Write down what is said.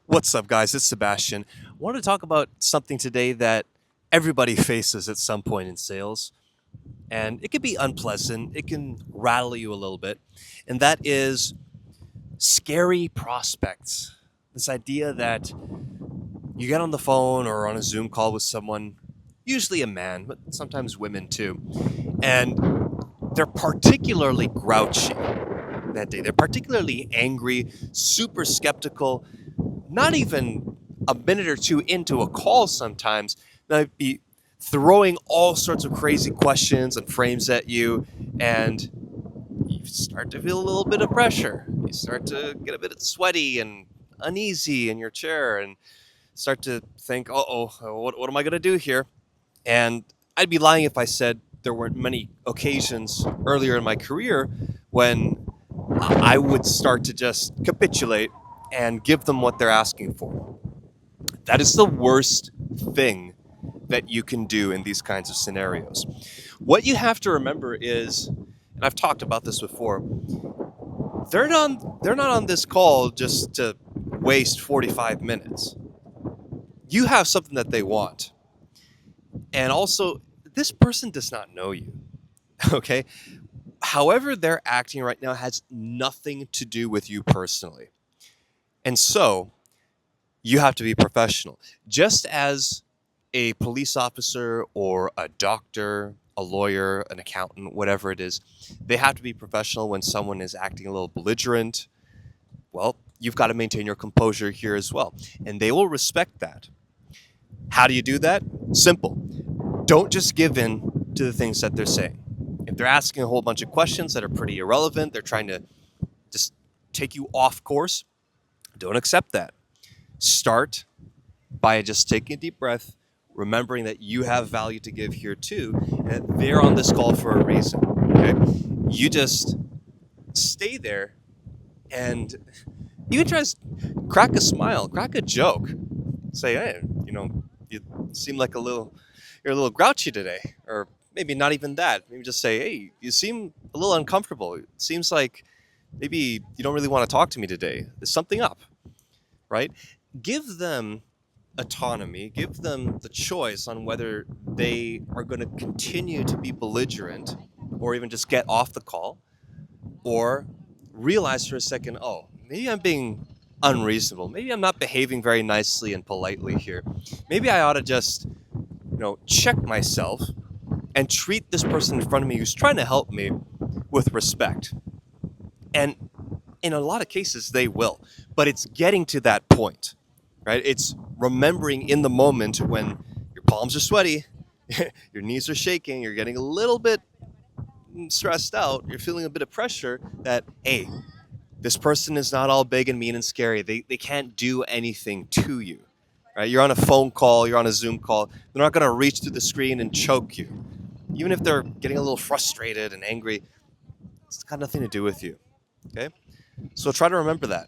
What's up, guys? It's Sebastian. I want to talk about something today that everybody faces at some point in sales, and it can be unpleasant. It can rattle you a little bit, and that is scary prospects. This idea that you get on the phone or on a Zoom call with someone, usually a man, but sometimes women too, and they're particularly grouchy that day. They're particularly angry, super skeptical, not even a minute or two into a call sometimes, they'd be throwing all sorts of crazy questions and frames at you, and you start to feel a little bit of pressure. You start to get a bit sweaty and uneasy in your chair and start to think, what am I going to do here? And I'd be lying if I said there weren't many occasions earlier in my career when I would start to just capitulate and give them what they're asking for. That is the worst thing that you can do in these kinds of scenarios. What you have to remember is, and I've talked about this before, they're not on this call just to waste 45 minutes. You have something that they want. And also, this person does not know you. Okay? However they're acting right now has nothing to do with you personally. And so, you have to be professional. Just as a police officer or a doctor, a lawyer, an accountant, whatever it is, they have to be professional when someone is acting a little belligerent. Well, you've got to maintain your composure here as well. And they will respect that. How do you do that? Simple. Don't just give in to the things that they're saying. If they're asking a whole bunch of questions that are pretty irrelevant, they're trying to just take you off course, don't accept that. Start by just taking a deep breath, remembering that you have value to give here too, and that they're on this call for a reason. Okay? You just stay there and even try to crack a smile, crack a joke. Say, hey, you seem like you're a little grouchy today. Or maybe not even that. Maybe just say, hey, you seem a little uncomfortable. It seems like maybe you don't really want to talk to me today. There's something up, right? Give them autonomy, give them the choice on whether they are going to continue to be belligerent or even just get off the call, or realize for a second, oh, maybe I'm being unreasonable. Maybe I'm not behaving very nicely and politely here. Maybe I ought to just, check myself and treat this person in front of me who's trying to help me with respect. And in a lot of cases, they will. But it's getting to that point, right? It's remembering in the moment when your palms are sweaty, your knees are shaking, you're getting a little bit stressed out, you're feeling a bit of pressure that, hey, this person is not all big and mean and scary. They can't do anything to you, right? You're on a phone call, you're on a Zoom call. They're not going to reach through the screen and choke you. Even if they're getting a little frustrated and angry, it's got nothing to do with you, okay? So try to remember that.